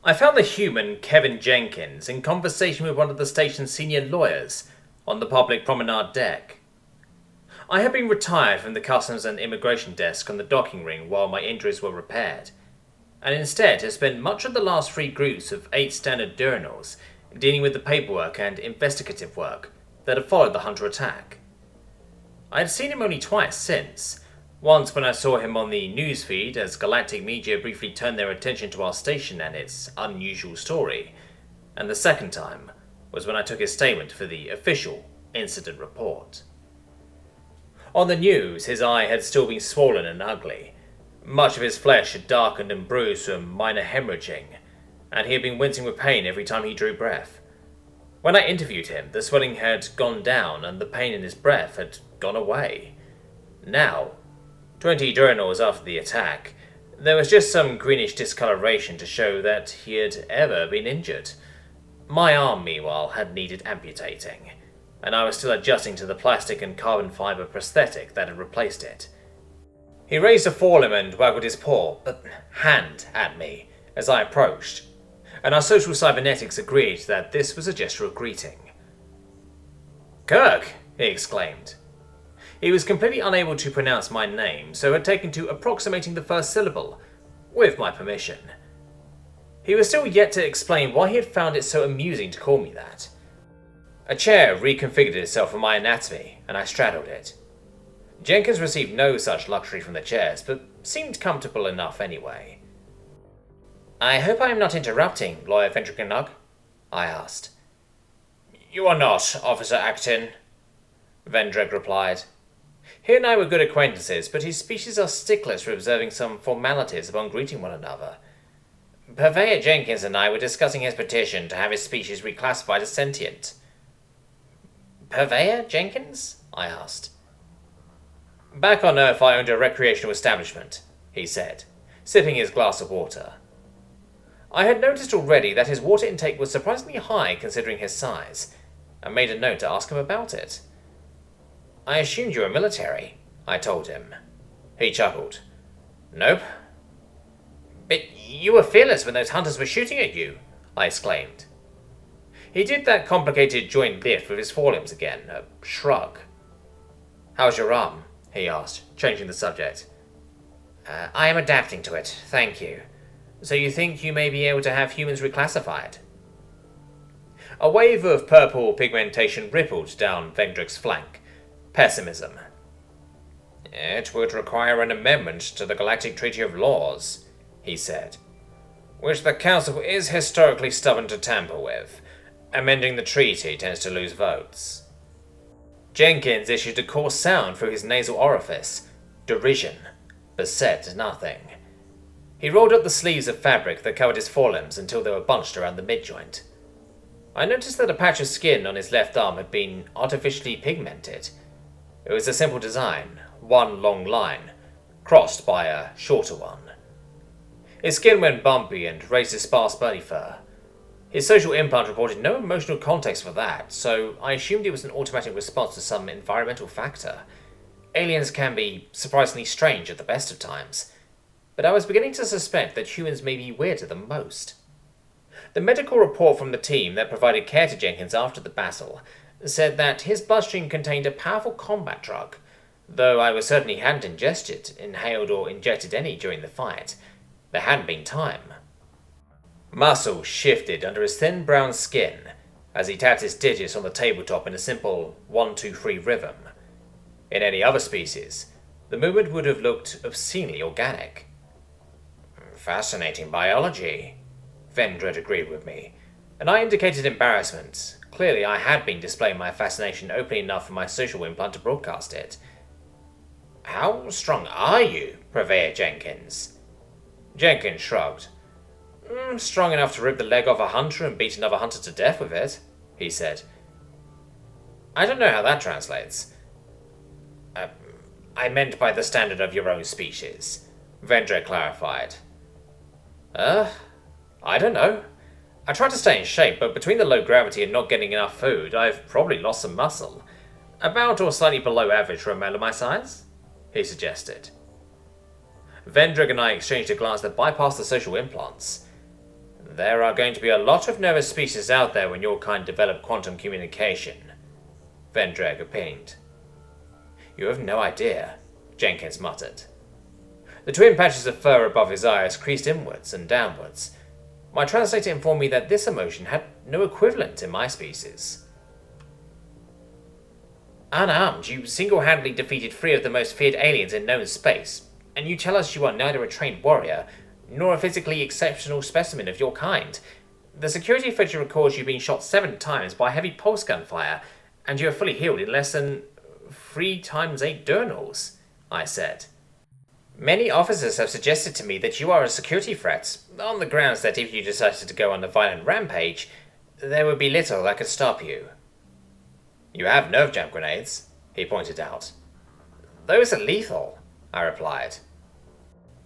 I found the human Kevin Jenkins in conversation with one of the station's senior lawyers on the public promenade deck. I had been retired from the customs and immigration desk on the docking ring while my injuries were repaired, and instead had spent much of the last 3 groups of 8 standard diurnals dealing with the paperwork and investigative work that had followed the Hunter attack. I had seen him only twice since, once when I saw him on the newsfeed as galactic media briefly turned their attention to our station and its unusual story, and the second time was when I took his statement for the official incident report. On the news, his eye had still been swollen and ugly. Much of his flesh had darkened and bruised from minor hemorrhaging, and he had been wincing with pain every time he drew breath. When I interviewed him, the swelling had gone down and the pain in his breath had gone away. Now, 20 diurnals after the attack, there was just some greenish discoloration to show that he had ever been injured. My arm, meanwhile, had needed amputating, and I was still adjusting to the plastic and carbon fibre prosthetic that had replaced it. He raised a forelimb and waggled his hand at me as I approached, and our social cybernetics agreed that this was a gesture of greeting. "Kirk!" he exclaimed. He was completely unable to pronounce my name, so had taken to approximating the first syllable, with my permission. He was still yet to explain why he had found it so amusing to call me that. A chair reconfigured itself for my anatomy, and I straddled it. Jenkins received no such luxury from the chairs, but seemed comfortable enough anyway. "I hope I am not interrupting, Lawyer Ventricanug?" I asked. "You are not, Officer Acton," Vendreg replied. He and I were good acquaintances, but his species are sticklers for observing some formalities upon greeting one another. "Purveyor Jenkins and I were discussing his petition to have his species reclassified as sentient." "Purveyor Jenkins?" I asked. "Back on Earth I owned a recreational establishment," he said, sipping his glass of water. I had noticed already that his water intake was surprisingly high considering his size, and made a note to ask him about it. "I assumed you were military," I told him. He chuckled. "Nope." "But you were fearless when those hunters were shooting at you," I exclaimed. He did that complicated joint lift with his forelimbs again, a shrug. "How's your arm?" he asked, changing the subject. "I am adapting to it, thank you. So you think you may be able to have humans reclassified?" A wave of purple pigmentation rippled down Vendrick's flank. Pessimism. "It would require an amendment to the Galactic Treaty of Laws," he said, "which the Council is historically stubborn to tamper with. Amending the treaty tends to lose votes." Jenkins issued a coarse sound through his nasal orifice. Derision. But said nothing. He rolled up the sleeves of fabric that covered his forelimbs until they were bunched around the mid-joint. I noticed that a patch of skin on his left arm had been artificially pigmented. It was a simple design, one long line, crossed by a shorter one. His skin went bumpy and raised his sparse body fur. His social implant reported no emotional context for that, so I assumed it was an automatic response to some environmental factor. Aliens can be surprisingly strange at the best of times, but I was beginning to suspect that humans may be weirder than most. The medical report from the team that provided care to Jenkins after the battle said that his bloodstream contained a powerful combat drug, though I was certain he hadn't ingested, inhaled, or injected any during the fight. There hadn't been time. Muscle shifted under his thin brown skin as he tapped his digits on the tabletop in a simple 1-2-3 rhythm. In any other species, the movement would have looked obscenely organic. "Fascinating biology," Vendred agreed with me, and I indicated embarrassment. Clearly I had been displaying my fascination openly enough for my social implant to broadcast it. "How strong are you, Purveyor Jenkins?" Jenkins shrugged. "Strong enough to rip the leg off a hunter and beat another hunter to death with it," he said. "I don't know how that translates." I meant by the standard of your own species," Vendred clarified. I don't know. I try to stay in shape, but between the low gravity and not getting enough food, I've probably lost some muscle. About or slightly below average for a male of my size, he suggested. Vendrig and I exchanged a glance that bypassed the social implants. There are going to be a lot of nervous species out there when your kind develop quantum communication, Vendreg opined. You have no idea, Jenkins muttered. The twin patches of fur above his eyes creased inwards and downwards. My translator informed me that this emotion had no equivalent in my species. Unarmed, you single-handedly defeated 3 of the most feared aliens in known space, and you tell us you are neither a trained warrior nor a physically exceptional specimen of your kind. The security footage records you being shot 7 times by heavy pulse gunfire, and you are fully healed in less than 3 times 8 diurnals, I said. Many officers have suggested to me that you are a security threat, on the grounds that if you decided to go on a violent rampage, there would be little that could stop you. You have nerve jump grenades, he pointed out. Those are lethal, I replied.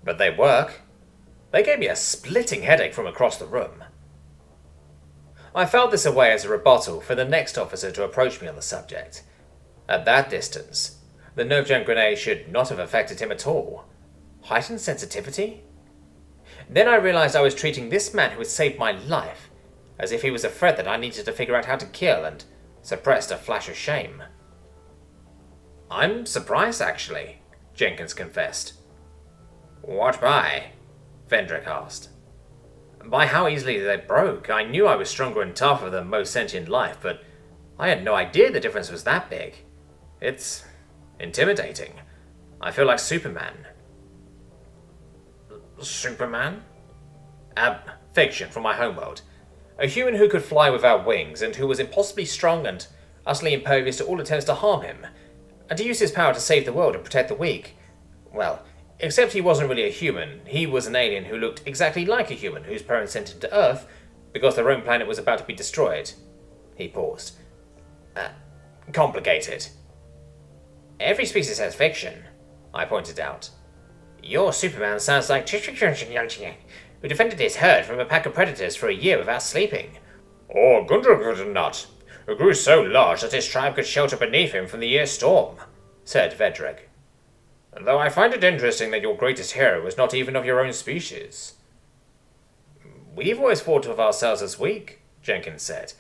But they work. They gave me a splitting headache from across the room. I filed this away as a rebuttal for the next officer to approach me on the subject. At that distance, the nerve jump grenade should not have affected him at all. Heightened sensitivity? Then I realized I was treating this man who had saved my life as if he was a threat that I needed to figure out how to kill, and suppressed a flash of shame. I'm surprised, actually, Jenkins confessed. What by? Vendreg asked. By how easily they broke. I knew I was stronger and tougher than most sentient life, but I had no idea the difference was that big. It's intimidating. I feel like Superman. Superman? Fiction from my homeworld. A human who could fly without wings, and who was impossibly strong and utterly impervious to all attempts to harm him, and to use his power to save the world and protect the weak. Well, except he wasn't really a human. He was an alien who looked exactly like a human, whose parents sent him to Earth because their own planet was about to be destroyed. He paused. Complicated. Every species has fiction, I pointed out. Your Superman sounds like Tshirt, who defended his herd from a pack of predators for a year without sleeping. Or Gundrenut, who grew so large that his tribe could shelter beneath him from the year's storm, said Vendreg. Though I find it interesting that your greatest hero was not even of your own species. We've always thought of ourselves as weak, Jenkins said.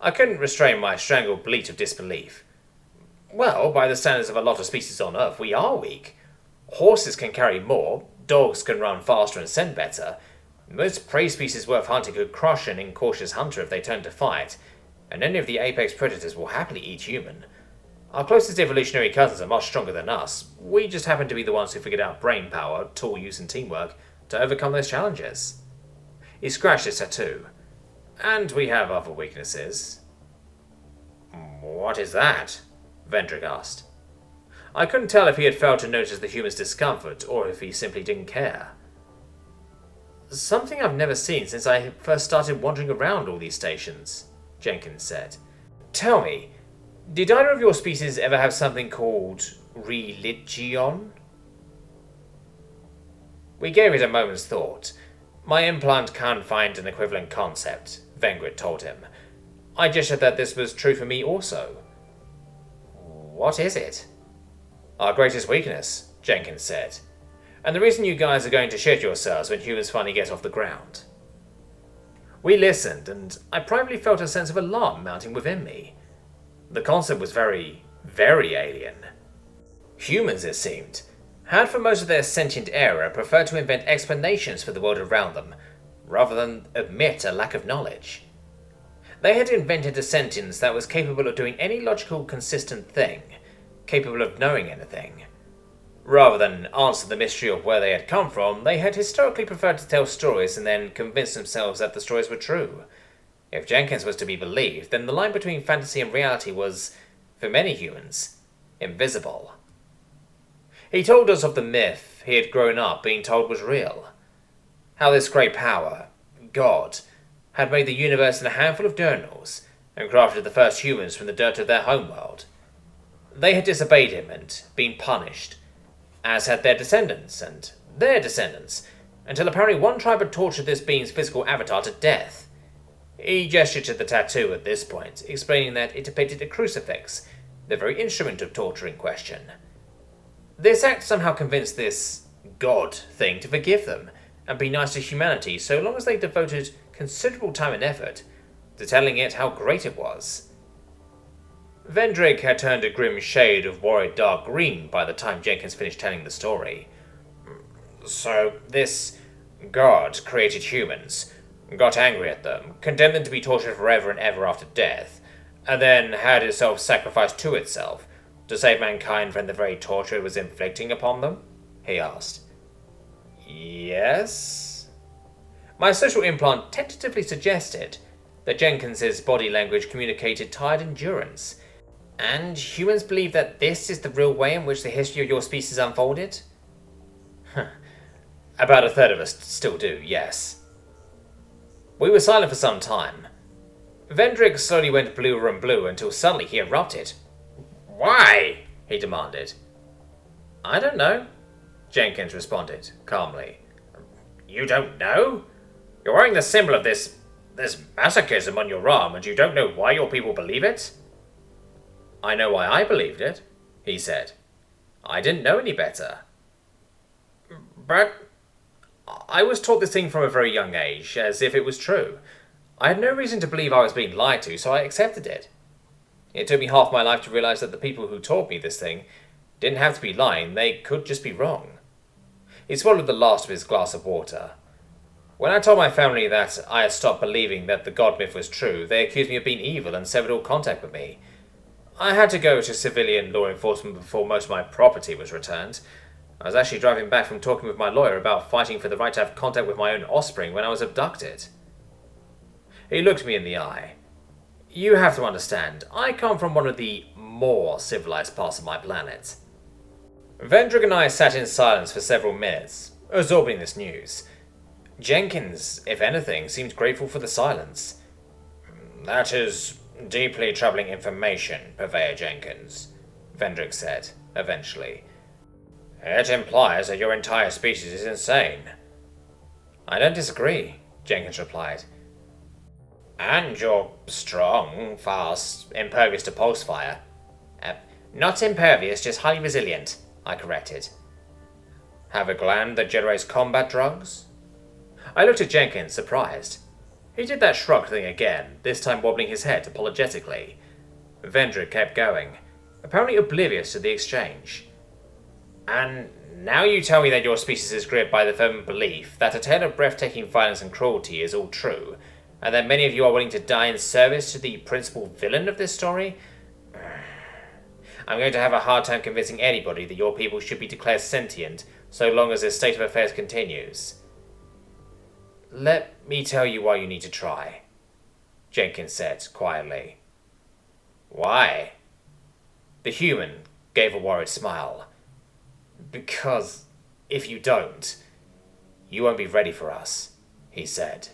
I couldn't restrain my strangled bleat of disbelief. Well, by the standards of a lot of species on Earth, we are weak. Horses can carry more, dogs can run faster and scent better. Most prey species worth hunting could crush an incautious hunter if they turn to fight, and any of the apex predators will happily eat human. Our closest evolutionary cousins are much stronger than us. We just happen to be the ones who figured out brain power, tool use and teamwork to overcome those challenges. He scratched his tattoo. And we have other weaknesses. What is that? Vendreg asked. I couldn't tell if he had failed to notice the human's discomfort, or if he simply didn't care. Something I've never seen since I first started wandering around all these stations, Jenkins said. Tell me, did either of your species ever have something called religion? We gave it a moment's thought. My implant can't find an equivalent concept, Vendreg told him. I gestured that this was true for me also. What is it? Our greatest weakness, Jenkins said. And the reason you guys are going to shit yourselves when humans finally get off the ground. We listened, and I privately felt a sense of alarm mounting within me. The concept was very, very alien. Humans, it seemed, had for most of their sentient era preferred to invent explanations for the world around them, rather than admit a lack of knowledge. They had invented a sentience that was capable of doing any logical, consistent thing, capable of knowing anything. Rather than answer the mystery of where they had come from, they had historically preferred to tell stories and then convince themselves that the stories were true. If Jenkins was to be believed, then the line between fantasy and reality was, for many humans, invisible. He told us of the myth he had grown up being told was real. How this great power, God, had made the universe in a handful of diurnals and crafted the first humans from the dirt of their homeworld. They had disobeyed him and been punished, as had their descendants and their descendants, until apparently one tribe had tortured this being's physical avatar to death. He gestured to the tattoo at this point, explaining that it depicted a crucifix, the very instrument of torture in question. This act somehow convinced this God thing to forgive them, and be nice to humanity so long as they devoted considerable time and effort to telling it how great it was. Vendrick had turned a grim shade of worried dark green by the time Jenkins finished telling the story. So this god created humans, got angry at them, condemned them to be tortured forever and ever after death, and then had itself sacrificed to itself to save mankind from the very torture it was inflicting upon them? He asked. Yes? My social implant tentatively suggested that Jenkins's body language communicated tired endurance. And humans believe that this is the real way in which the history of your species unfolded? About a third of us still do, yes. We were silent for some time. Vendrick slowly went bluer and bluer until suddenly he erupted. Why? He demanded. I don't know, Jenkins responded, calmly. You don't know? You're wearing the symbol of this masochism on your arm, and you don't know why your people believe it? I know why I believed it, he said. I didn't know any better. But I was taught this thing from a very young age, as if it was true. I had no reason to believe I was being lied to, so I accepted it. It took me half my life to realize that the people who taught me this thing didn't have to be lying, they could just be wrong. He swallowed the last of his glass of water. When I told my family that I had stopped believing that the god myth was true, they accused me of being evil and severed all contact with me. I had to go to civilian law enforcement before most of my property was returned. I was actually driving back from talking with my lawyer about fighting for the right to have contact with my own offspring when I was abducted. He looked me in the eye. You have to understand, I come from one of the more civilized parts of my planet. Vendrick and I sat in silence for several minutes, absorbing this news. Jenkins, if anything, seemed grateful for the silence. That is deeply troubling information, Purveyor Jenkins, Vendrick said, eventually. It implies that your entire species is insane. I don't disagree, Jenkins replied. And you're strong, fast, impervious to pulse fire. Not impervious, just highly resilient, I corrected. Have a gland that generates combat drugs? I looked at Jenkins, surprised. He did that shrug thing again, this time wobbling his head apologetically. Vendrick kept going, apparently oblivious to the exchange. And now you tell me that your species is gripped by the firm belief that a tale of breathtaking violence and cruelty is all true, and that many of you are willing to die in service to the principal villain of this story? I'm going to have a hard time convincing anybody that your people should be declared sentient so long as this state of affairs continues. Let me tell you why you need to try, Jenkins said quietly. Why? The human gave a worried smile. Because if you don't, you won't be ready for us, he said.